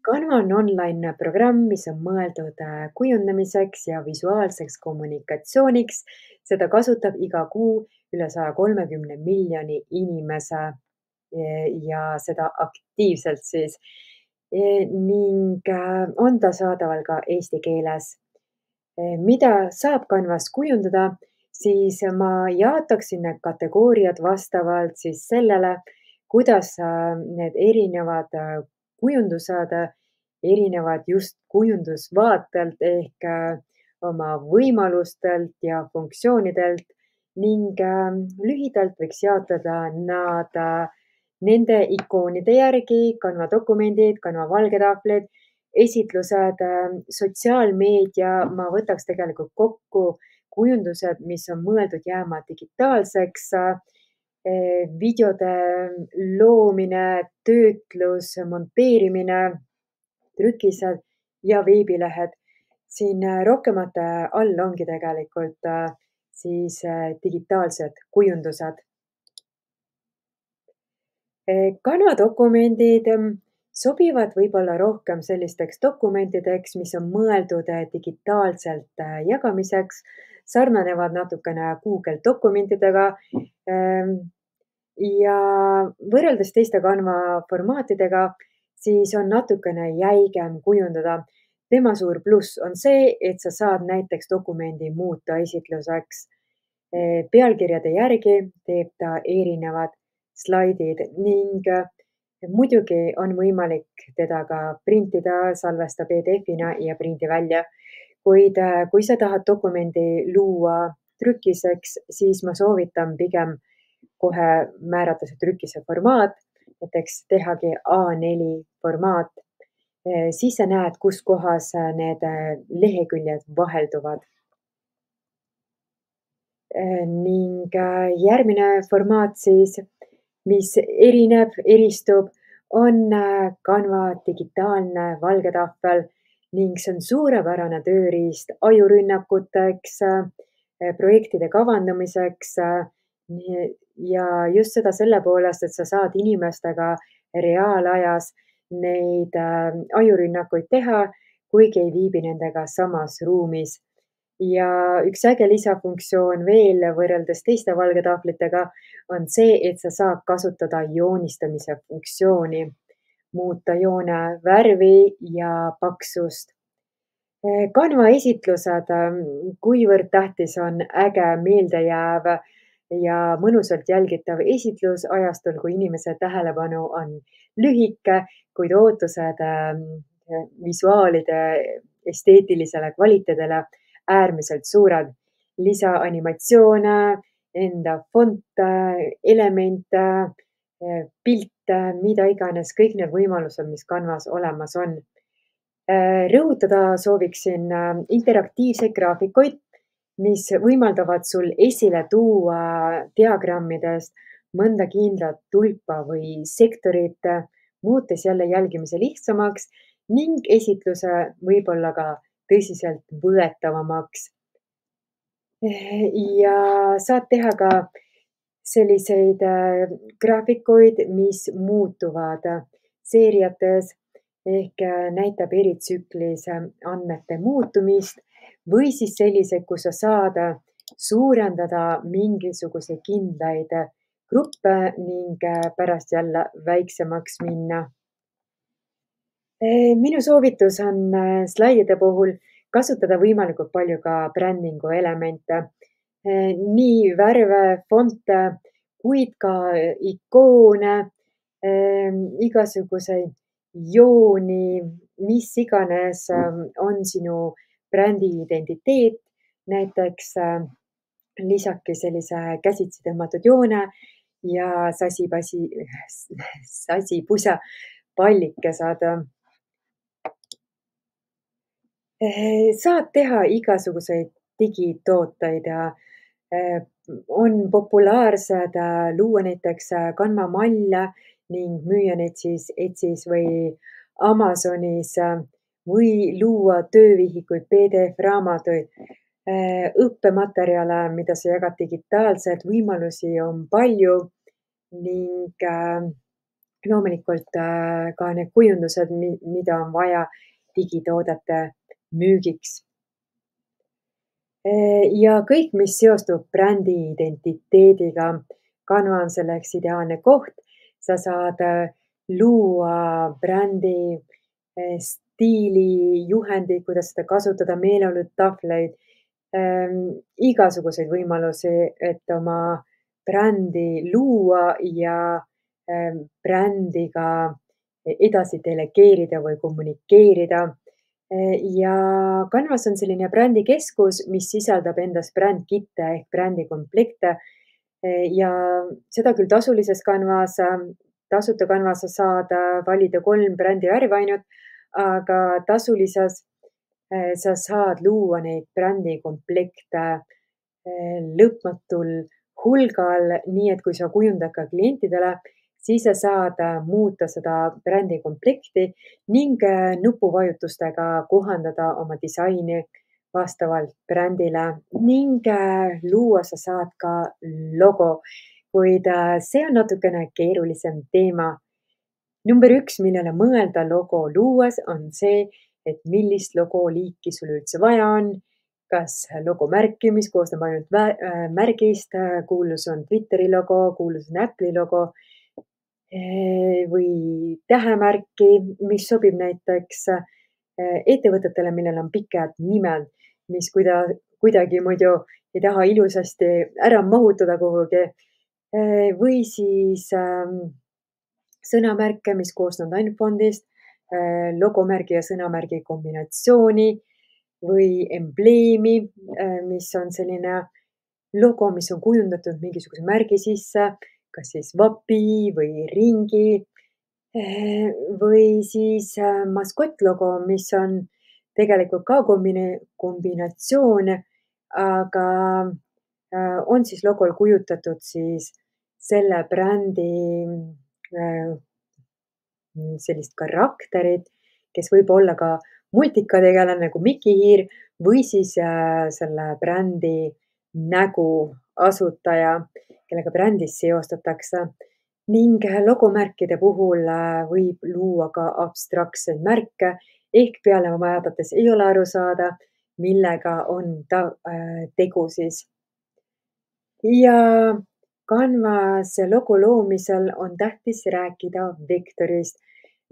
Canva on online programm, mis on mõeldud kujundamiseks ja visuaalseks kommunikatsiooniks. Seda kasutab iga kuu üle 130 miljoni inimese ja seda aktiivselt siis. Ning on ta saadaval ka eesti keeles. Mida saab Canvas kujundada, siis ma jaotaksin need kategooriad vastavalt siis sellele, kuidas need erinevad kujundused erinevad just kujundusvaatelt ehk oma võimalustelt ja funktsioonidelt ning lühidalt võiks jaotada nad nende ikoonide järgi, Canva dokumendid, Canva valgetahvlid, esitlused, sotsiaalmeedia, ma võtaks tegelikult kokku kujundused, mis on mõeldud jääma digitaalseks, videode loomine, töötlus, monteerimine, trükised ja veebilehed. Siin rohkemate all ongi tegelikult siis digitaalsed kujundused. Canva dokumendid sobivad võib-olla rohkem sellisteks dokumentideks, mis on mõeldud digitaalselt jagamiseks, sarnanevad natukene Google dokumentidega. Ja võrreldes teiste Canva formaatidega, siis on natukene jäigem kujundada. Tema suur pluss on see, et sa saad näiteks dokumendi muuta esitluseks. Pealkirjade järgi teeb ta erinevad slaidid ning muidugi on võimalik teda ka printida, salvesta PDF-ina ja prindi välja. Kuid kui sa tahad dokumendi luua trükiseks, siis ma soovitan pigem kohe määrata see trükise formaat, näiteks tehagi A4 formaat. Siis sa näed, kus kohas need leheküljed vahelduvad. Ning järgmine formaat siis, mis eristub, on Canva digitaalne valgetahvel ning see on suurepärane tööriist ajurünnakuteks, projektide kavandamiseks ja just seda selle poolest, et sa saad inimestega reaalajas neid ajurünnakuid teha, kuigi ei viibi nendega samas ruumis. Ja üks äge lisafunktsioon veel võrreldes teiste valgetahvlitega on see, et sa saad kasutada joonistamise funktsiooni, muuta joone värvi ja paksust. Canva esitlused, kuivõrd tähtis on äge, meeldejääv ja mõnusalt jälgitav esitlus ajastul, kui inimese tähelepanu on lühike, kuid ootused visuaalide esteetilisele kvaliteedile äärmiselt suured. Lisaanimatsioone, enda fonte, elemente, pilte, mida iganes, kõik need võimalused, mis Canvas olemas on. Rõhutada sooviksin interaktiivseid graafikuid, mis võimaldavad sul esile tuua diagrammidest mõnda kindlat tulpa või sektorit, muutes jälle jälgimise lihtsamaks ning esitluse võib-olla ka tõsiselt võetavamaks. Ja saad teha ka selliseid graafikuid, mis muutuvad seeriates ehk näitab eritsüklis andmete muutumist või siis selliseid, kus sa saad suurendada mingisuguseid kindlaid gruppe ning pärast jälle väiksemaks minna. Minu soovitus on slaidide puhul kasutada võimalikult palju ka brändingu elemente. Nii värve, fonte, kuid ka ikoone, igasuguseid jooni, mis iganes on sinu brändi identiteet. Näiteks lisake sellise käsitsi tõmmatud joone ja sasipusa pallikesed. Saad teha igasuguseid digitooteid ja on populaarsed luua näiteks Canva malle ning müüa neid siis Etsy's või Amazonis või luua töövihikuid, PDF-raamatuid, õppematerjale, mida sa jagad digitaalselt, võimalusi on palju ning loomulikult ka need kujundused, mida on vaja digitoodete müügiks. Ja kõik, mis seostub brändi identiteediga, Canva on selleks ideaalne koht. Sa saad luua brändi stiili, juhendid, kuidas seda kasutada, meeleolutahvleid, igasuguseid võimalusi, et oma brändi luua ja brändiga edasi delegeerida või kommunikeerida. Ja Canvas on selline brändikeskus, mis sisaldab endas brändkitte ehk brändikomplekte. Ja seda küll tasulises Canvas, tasuta Canvas sa saad valida 3 brändivärvi ainult, aga tasulises sa saad luua neid brändikomplekte lõpmatul hulgal, nii et kui sa kujundad ka klientidele, siis sa saad muuta seda brändikomplekti ning nupuvajutustega kohandada oma disaini vastavalt brändile ning luua sa saad ka logo, kuid see on natukene keerulisem teema. Number 1, millele mõelda logo luues, on see, et millist logoliiki sul üldse vaja on. Kas logomärki, mis koosneb ainult märgist, kuulus on Twitteri logo, kuulus on Apple'i logo või tähemärki, mis sobib näiteks ettevõtetele, millel on pikad nimed, mis kuidagi muidu ei taha ilusasti ära mahutada kuhugi. Või siis sõnamärke, mis koosnevad ainult fondist, logomärgi ja sõnamärgi kombinatsiooni või embleemi, mis on selline logo, mis on kujundatud mingisuguse märgi sisse, kas siis vapi või ringi või siis maskottlogo, mis on tegelikult ka kombinatsioon, aga on siis logol kujutatud siis selle brändi sellist karakterit, kes võib olla ka multikategelane nagu Mickey Hiir või siis selle brändi nägu asutaja, kellega brändis seostatakse. Ning logomärkide puhul võib luua ka abstraktseid märke ehk peale vaadates ei ole aru saada, millega on tegu siis. Ja Canvas logo loomisel on tähtis rääkida vektorist.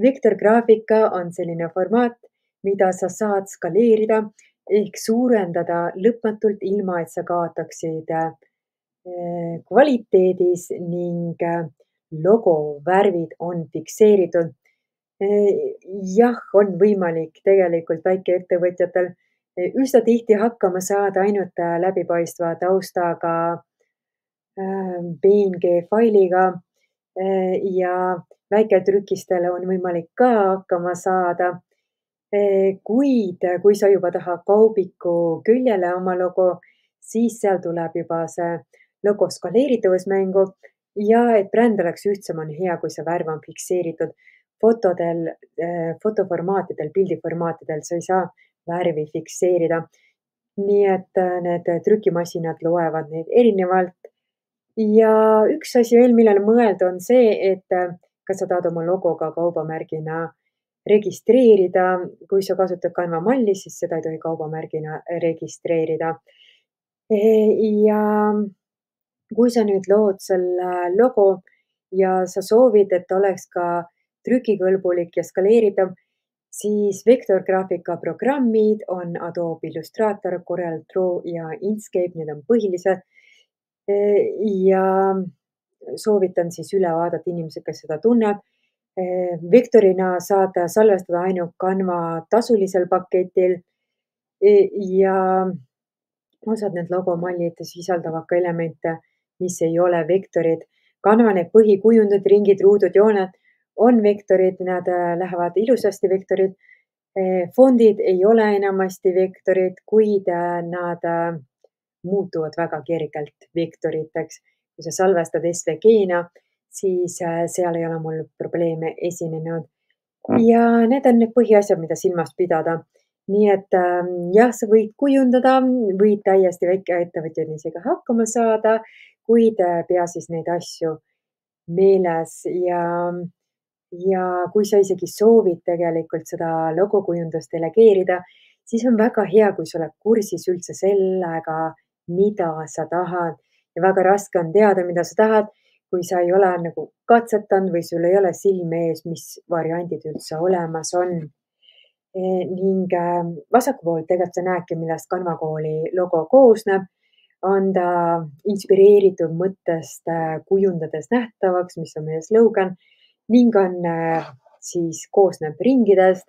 Vektorgraafika on selline formaat, mida sa saad skaleerida ehk suurendada lõpmatult, ilma et sa kaotaksid kvaliteedis ning logo värvid on fikseeritud. Jah, on võimalik tegelikult väikeettevõtjatel üsna tihti hakkama saada ainult läbipaistva taustaga PNG failiga ja väiketrükistele on võimalik ka hakkama saada. Kuid kui sa juba tahad kaubiku küljele oma logo, siis seal tuleb juba see logo skaleeritavus mängu ja et bränd oleks ühtsem, on hea, kui see värv on fikseeritud. Fotoformaatidel, pildiformaatidel sa ei saa värvi fikseerida. Nii et need trükimasinad loevad neid erinevalt. Ja üks asi veel, millele mõelda, on see, et kas sa tahad oma logo ka kaubamärgina registreerida. Kui sa kasutad Canva malli, siis seda ei tohi kaubamärgina registreerida. Ja kui sa nüüd lood selle logo ja sa soovid, et ta oleks ka trükikõlbulik ja skaleeritav, siis vektorgraafika programmid on Adobe Illustrator, Corel Draw ja Inkscape, need on põhilised. Ja soovitan siis üle vaadata inimesed, kes seda tunneb. Vektorina saad salvestada ainult Canva tasulisel paketil ja osad need logomallid sisaldavad ka elemente, mis ei ole vektorid. Canva need põhikujundid, ringid, ruudud, jooned on vektorid, nad lähevad ilusasti vektorid. Fondid ei ole enamasti vektorid, kuid nad muutuvad väga kergelt vektoriteks. Kui sa salvestad SVG-na, siis seal ei ole mul probleeme esinenud. Ja need on need põhiasjad, mida silmas pidada. Nii et jah, sa võid kujundada, võid täiesti väikeettevõtjana isegi hakkama saada, kuid pea siis neid asju meeles ja ja kui sa isegi soovid tegelikult seda logokujundust delegeerida, siis on väga hea, kui sa oled kursis üldse sellega, mida sa tahad ja väga raske on teada, mida sa tahad, kui sa ei ole nagu katsetanud või sul ei ole silme ees, mis variandid üldse olemas on. Ning vasaku poolt tegelikult sa näedki, millest Canva kooli logo koosneb. On ta inspireeritud mõttest kujundades nähtavaks, mis on meie slogan, ning on siis koosneb ringidest,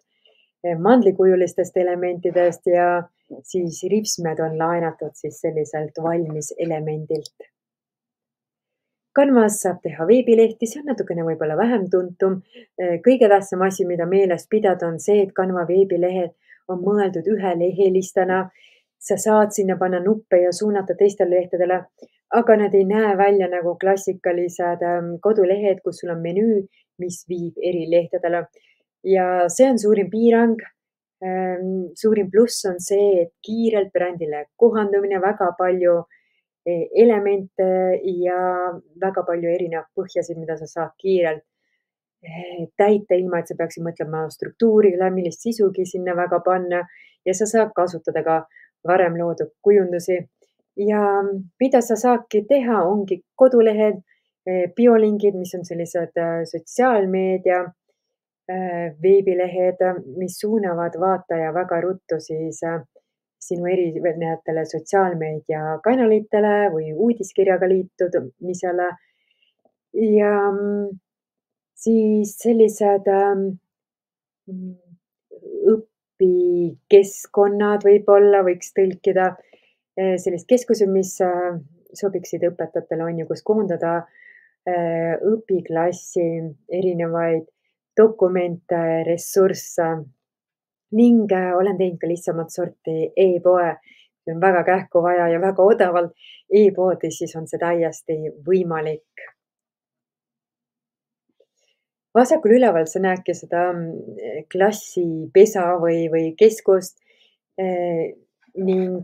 mandlikujulistest elementidest ja siis ripsmed on laenatud siis selliselt valmis elemendilt. Canvas saab teha veebilehti, see on natukene võib-olla vähem tuntum. Kõige tähtsam asi, mida meeles pidada, on see, et Canva veebilehed on mõeldud ühelehelistena. Sa saad sinna panna nuppe ja suunata teistele lehtedele, aga nad ei näe välja nagu klassikalised kodulehed, kus sul on menüü, mis viib eri lehtedele. Ja see on suurim piirang. Suurim pluss on see, et kiirelt brändile kohandumine, väga palju elemente ja väga palju erinevaid põhjasid, mida sa saad kiirelt täita, ilma et sa peaksid mõtlema struktuurile, millist sisugi sinna väga panna ja sa saad kasutada ka varem loodud kujundusi. Ja mida sa saadki teha, ongi kodulehed, biolingid, mis on sellised sotsiaalmeedia veebilehed, mis suunavad vaataja väga ruttu siis sinu erinevatele sotsiaalmeediakanalitele või uudiskirjaga liitumisele. Ja siis sellised õpikeskkonnad võib-olla võiks tõlkida sellist keskused, mis sobiksid õpetajatele, on ju, kus koondada õpiklassi erinevaid dokumente, ressursse ning olen teinud ka lihtsamat sorti e-poe. Kui on väga kähku vaja ja väga odavalt e-poodi, siis on see täiesti võimalik. Vasakul üleval sa näedki seda klassipesa või keskust ning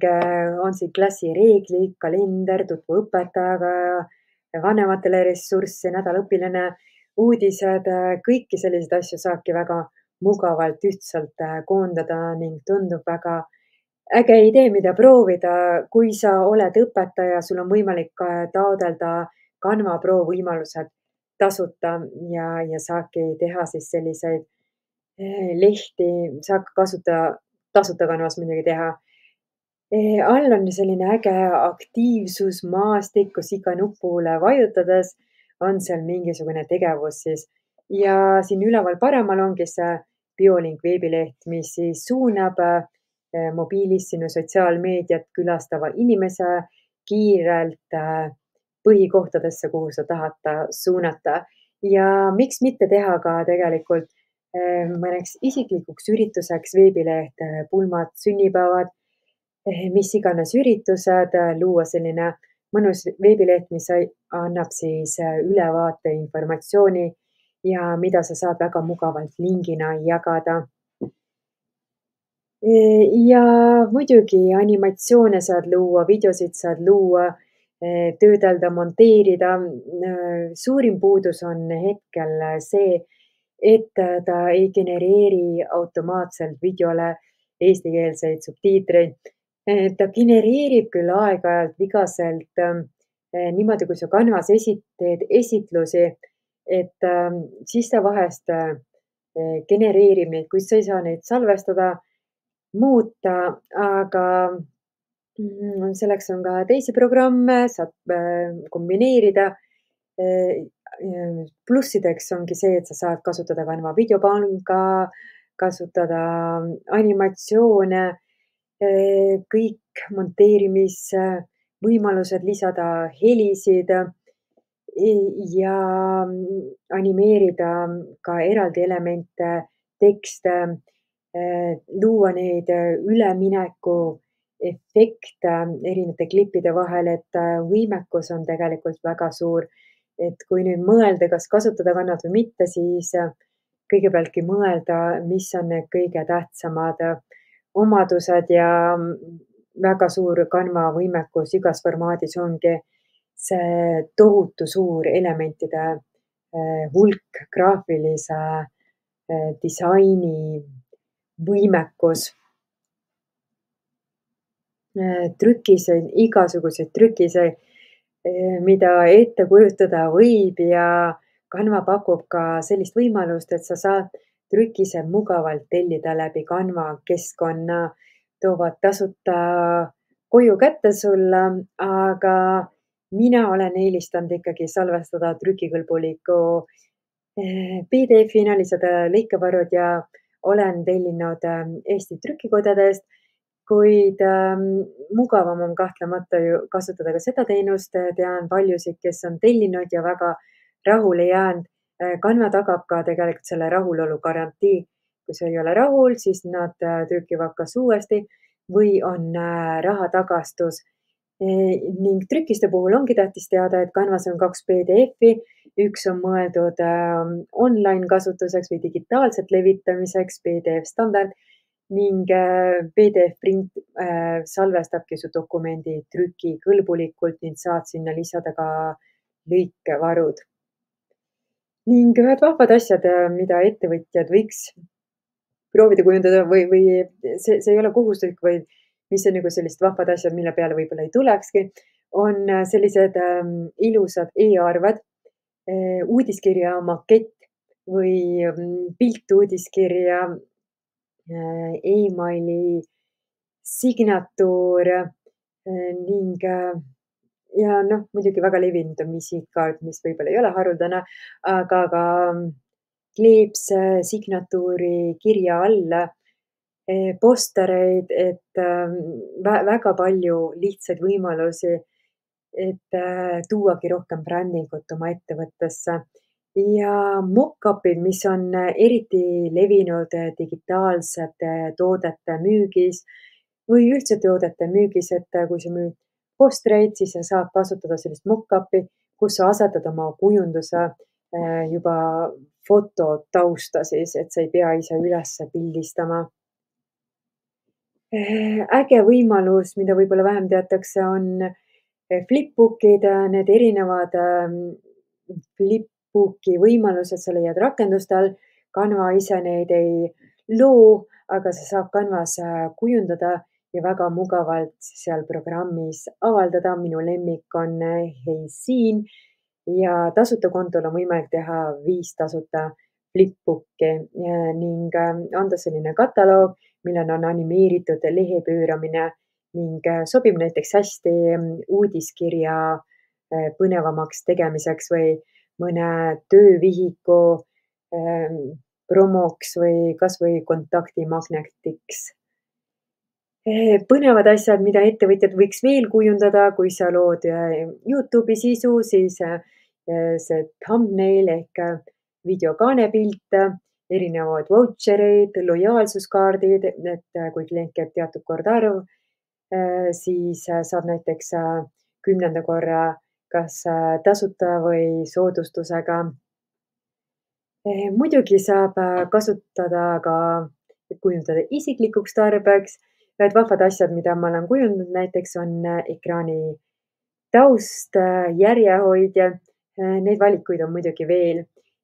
on siin klassi reeglid, kalender, tutvu õpetajaga, vanematele ressursse, nädalaõpilane, uudised, kõiki selliseid asju saabki väga mugavalt ühtselt koondada ning tundub väga äge idee, mida proovida. Kui sa oled õpetaja, sul on võimalik taotleda Canva Pro võimalused tasuta ja saadki teha siis selliseid lehti, saab kasutada, tasuta Canvas muidugi teha. All on selline äge aktiivsusmaastik, kus iga nupule vajutades on seal mingisugune tegevus siis. Ja siin üleval paremal ongi see biolink veebileht, mis siis suunab mobiilis sinu sotsiaalmeediat külastava inimese kiirelt põhikohtadesse, kuhu sa tahad ta suunata. Ja miks mitte teha ka tegelikult mõneks isiklikuks ürituseks veebileht, pulmad, sünnipäevad, mis iganes üritused, luua selline mõnus veebileht, mis annab siis ülevaate informatsiooni ja mida sa saad väga mugavalt lingina jagada. Ja muidugi animatsioone saad luua, videosid saad luua, töödelda, monteerida. Suurim puudus on hetkel see, et ta ei genereeri automaatselt videole eestikeelseid subtiitreid. Ta genereerib küll aeg-ajalt vigaselt niimoodi, kui sa Canvas teed esitlusi, et siis ta vahest genereerib neid, kuid sa ei saa neid salvestada, muuta, aga selleks on ka teisi programme, saab kombineerida. Plussideks ongi see, et sa saad kasutada Canva videopanga, kasutada animatsioone, kõik monteerimisvõimalused, lisada helisid ja animeerida ka eraldi elemente, tekste, luua neid ülemineku efekte erinevate klippide vahel, et võimekus on tegelikult väga suur. Et kui nüüd mõelda, kas kasutada Canvat või mitte, siis kõigepealtki mõelda, mis on need kõige tähtsamad omadused ja väga suur Canva võimekus igas formaadis ongi see tohutu suur elementide hulk graafilise disaini võimekus, trükiseid, igasuguseid trükiseid, mida ette kujutada võib ja Canva pakub ka sellist võimalust, et sa saad trükise mugavalt tellida läbi Canva keskkonna, toovad tasuta koju kätte sulle, aga mina olen eelistanud ikkagi salvestada trükikõlbuliku PDF-ina lisada lõikevarud ja olen tellinud Eesti trükikodadest, kuid mugavam on kahtlemata ju kasutada ka seda teenust. Tean paljusid, kes on tellinud ja väga rahule jäänud. Canva tagab ka tegelikult selle rahulolu garantii. Kui sa ei ole rahul, siis nad trükivad kas uuesti või on rahatagastus. Ning trükiste puhul ongi tähtis teada, et Canvas on 2 PDF-i, üks on mõeldud online kasutuseks või digitaalselt levitamiseks, PDF standard ning PDF print salvestabki su dokumendi trükikõlbulikult ning saad sinna lisada ka lõikevarud. Ning ühed vahvad asjad, mida ettevõtjad võiks proovida kujundada või see ei ole kohustuslik, vaid mis on nagu sellised vahvad asjad, mille peale võib-olla ei tulekski, on sellised ilusad e-arved, uudiskirja makett või piltuudiskirja, emaili signatuur ning ja noh, muidugi väga levinud on visiitkaart, mis võib-olla ei ole haruldane, aga ka kleepse, signatuuri kirja alla, postereid, et väga palju lihtsaid võimalusi, et tuuagi rohkem brändingut oma ettevõttesse. Ja mock-up'id, mis on eriti levinud digitaalsete toodete müügis või üldse toodete müügis, et kui sa müüd postreid, siis sa saad kasutada sellist mock-up'i, kus sa asetad oma kujunduse juba fototausta siis, et sa ei pea ise üles pildistama. Äge võimalus, mida võib-olla vähem teatakse, on Flipbookid, need erinevad Flipbooki võimalused, sa leiad rakenduste all. Canva ise neid ei loo, aga sa saad Canvas kujundada ja väga mugavalt seal programmis avaldada. Minu lemmik on Heysiin ja tasuta kontol on võimalik teha 5 tasuta Flipbooki ning anda selline kataloog, millel on animeeritud lehe pööramine ning sobib näiteks hästi uudiskirja põnevamaks tegemiseks või mõne töövihiku promoks või kasvõi kontaktimagnetiks. Põnevad asjad, mida ettevõtjad võiks veel kujundada, kui sa lood YouTube'i sisu, siis see thumbnail ehk videokaanepilt, erinevad vautšereid, lojaalsuskaardid, et kui klient käib teatud kord arv, siis saab näiteks 10. korra kas tasuta või soodustusega. Muidugi saab kasutada ka, et kujundada isiklikuks tarbeks. Ühed vahvad asjad, mida ma olen kujundanud näiteks on ekraani taust, järjehoidja. Neid valikuid on muidugi veel,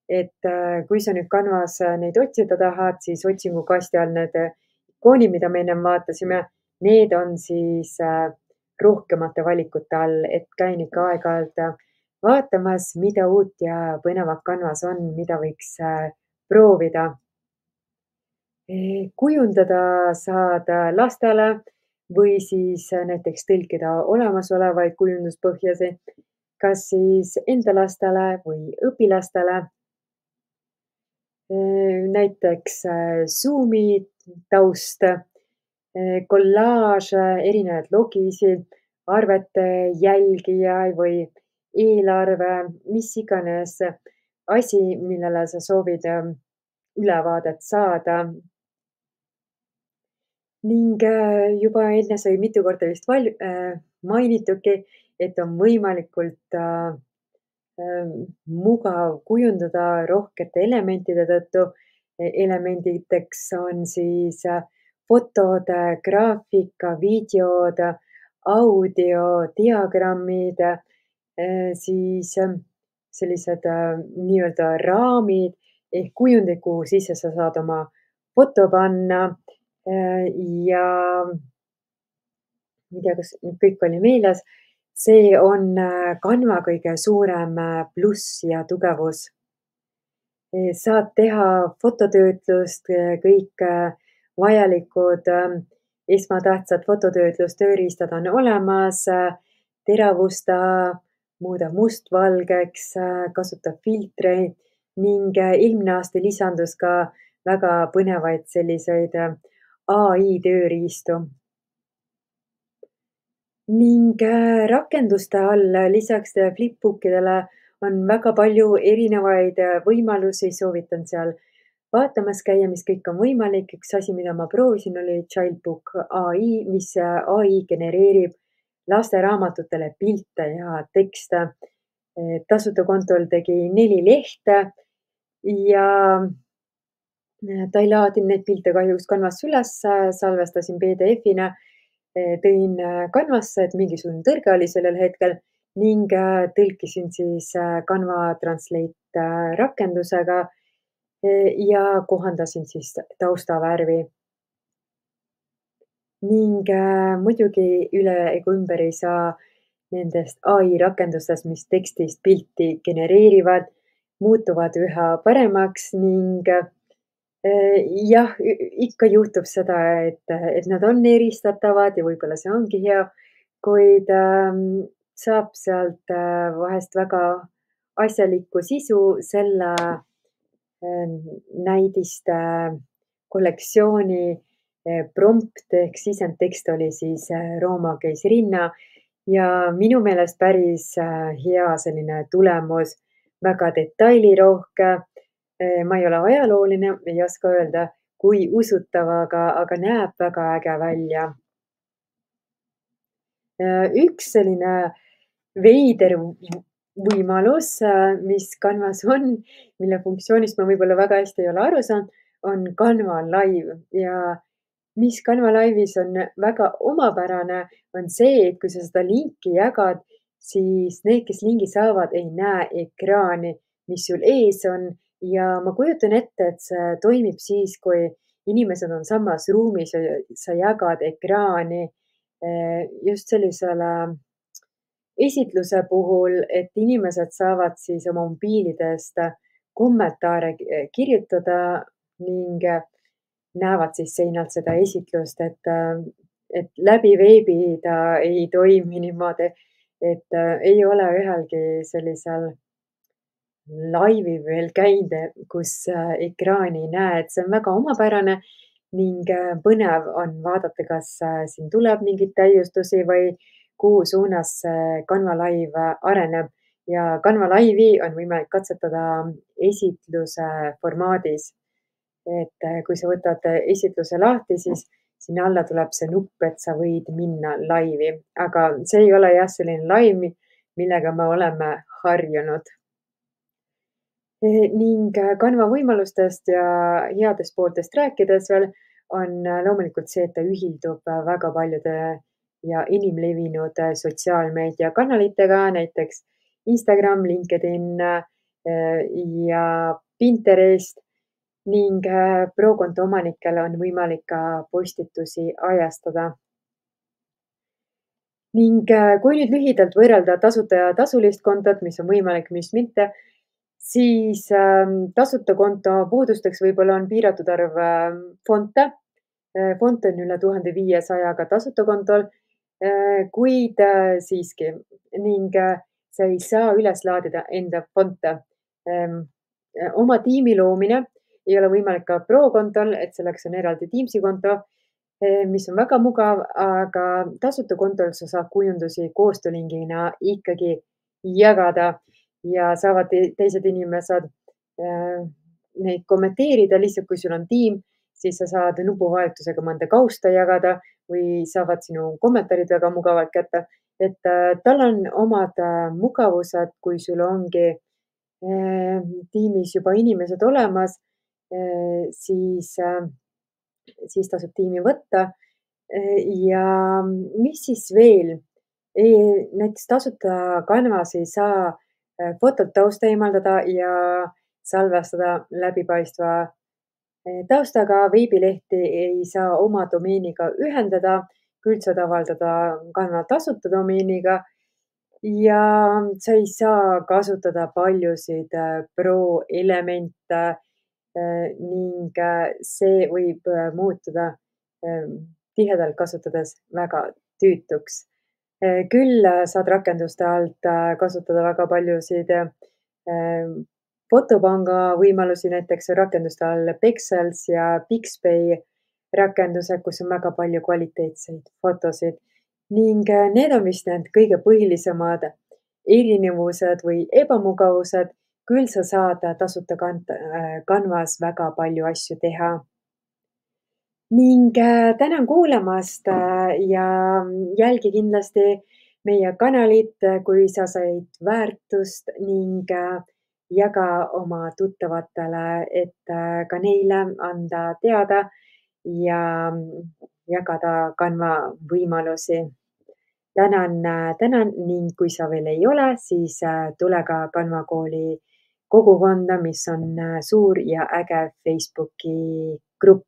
et kui sa nüüd Canvas neid otsida tahad, siis otsingukasti all need ikoonid, mida me ennem vaatasime, need on siis rohkemate valikute all, et käin ikka aeg-ajalt vaatamas, mida uut ja põnevat Canvas on, mida võiks proovida. Kujundada saad lastele või siis näiteks tõlkida olemasolevaid kujunduspõhjasi, kas siis enda lastele või õpilastele. Näiteks Zoomi taust, kollaaž, erinevaid logisid, arvete jälgijaid või eelarve, mis iganes asi, millele sa soovid ülevaadet saada. Ning juba enne sai mitu korda vist mainituki, et on võimalikult mugav kujundada rohkete elementide tõttu. Elementideks on siis fotod, graafika, videod, audio, diagrammid, siis sellised nii-öelda raamid ehk kujundid, kuhu sisse sa saad oma foto panna. Ja ma ei tea, kas nüüd kõik oli meeles. See on Canva kõige suurem pluss ja tugevus. Saad teha fototöötlust, kõik vajalikud esmatähtsad fototöötlustööriistad on olemas, teravusta, muuda mustvalgeks, kasutab filtreid ning eelmine aasta lisandus ka väga põnevaid selliseid ai tööriistu. Ning rakenduste all lisaks Flipbookidele on väga palju erinevaid võimalusi, soovitan seal vaatamas käia, mis kõik on võimalik. Üks asi, mida ma proovisin, oli Childbook ai, mis ai genereerib lasteraamatutele pilte ja tekste. Tasuta kontol tegi 4 lehte ja ta ei laadinud neid pilte kahjuks Canvasse üles, salvestasin PDF-ina, tõin Canvasse, et mingisugune tõrge oli sellel hetkel ning tõlkisin siis Canva Translate rakendusega ja kohandasin siis taustavärvi. Ning muidugi üle ega ümber ei saa nendest ai rakendustest, mis tekstist pilti genereerivad, muutuvad üha paremaks ning jah, ikka juhtub seda, et nad on eristatavad ja võib-olla see ongi hea, kuid saab sealt vahest väga asjalikku sisu selle näidiste kollektsiooni prompt ehk sisendtekst oli siis Rooma keisrinna ja minu meelest päris hea selline tulemus, väga detailirohke. Ma ei ole ajalooline, ei oska öelda, kui usutav, aga näeb väga äge välja. Üks selline veider võimalus, mis Canvas on, mille funktsioonist ma võib-olla väga hästi ei ole aru saanud, on Canva Live ja mis Canva Live'is on väga omapärane, on see, et kui sa seda linki jagad, siis need, kes lingi saavad, ei näe ekraani, mis sul ees on ja ma kujutan ette, et see toimib siis, kui inimesed on samas ruumis ja sa jagad ekraani just sellisele esitluse puhul, et inimesed saavad siis oma mobiilidest kommentaare kirjutada ning näevad siis seinalt seda esitlust, et läbi veebi ta ei toimi niimoodi, et ei ole ühelgi sellisel laivi veel käinud, kus ekraani ei näe, et see on väga omapärane ning põnev on vaadata, kas siin tuleb mingeid täiustusi või kuhu suunas see Canva Live areneb ja Canva Live'i on võimalik katsetada esitluse formaadis. Et kui sa võtad esitluse lahti, siis sinna alla tuleb see nupp, et sa võid minna laivi, aga see ei ole jah, selline laiv, millega me oleme harjunud. Ning Canva võimalustest ja headest pooltest rääkides veel on loomulikult see, et ta ühildub väga paljude ja enim levinud sotsiaalmeediakanalitega, näiteks Instagram, LinkedIn ja Pinterest ning Pro-konto omanikel on võimalik ka postitusi ajastada. Ning kui nüüd lühidalt võrrelda tasuta ja tasulist kontot, mis on võimalik, mis mitte, siis tasuta konto puudusteks võib-olla on piiratud arv fonte. Fonte on üle 1500 ka tasuta kontol, kuid siiski ning sa ei saa üles laadida enda fonte. Oma tiimi loomine ei ole võimalik ka Pro-kontol, et selleks on eraldi Teamsi konto, mis on väga mugav, aga tasuta kontol sa saad kujundusi koostöölingina ikkagi jagada ja saavad teised inimesed neid kommenteerida. Lihtsalt kui sul on tiim, siis sa saad nupuvajutusega mõnda kausta jagada või saavad sinu kommentaarid väga mugavalt kätte. Et tal on omad mugavused, kui sul ongi tiimis juba inimesed olemas, siis tasub tiimi võtta. Ja mis siis veel? Näiteks tasuta Canvas ei saa fotolt tausta eemaldada ja salvestada läbipaistva taustaga. Veebilehti ei saa oma domeeniga ühendada, küll saad avaldada Canva tasuta domeeniga ja sa ei saa kasutada paljusid pro elemente ning see võib muutuda tihedalt kasutades väga tüütuks. Küll saad rakenduste alt kasutada väga paljusid fotopanga võimalusi, näiteks rakenduste all Pexels ja Pixpay rakendused, kus on väga palju kvaliteetseid fotosid ning need on vist need kõige põhilisemad erinevused või ebamugavused. Küll sa saad tasuta Canvas väga palju asju teha. Ning tänan kuulamast ja jälgi kindlasti meie kanalit, kui sa said väärtust ning jaga oma tuttavatele, et ka neile anda teada ja jagada Canva võimalusi. Tänan ning kui sa veel ei ole, siis tule ka Canva kooli kogukonda, mis on suur ja äge Facebooki grupp.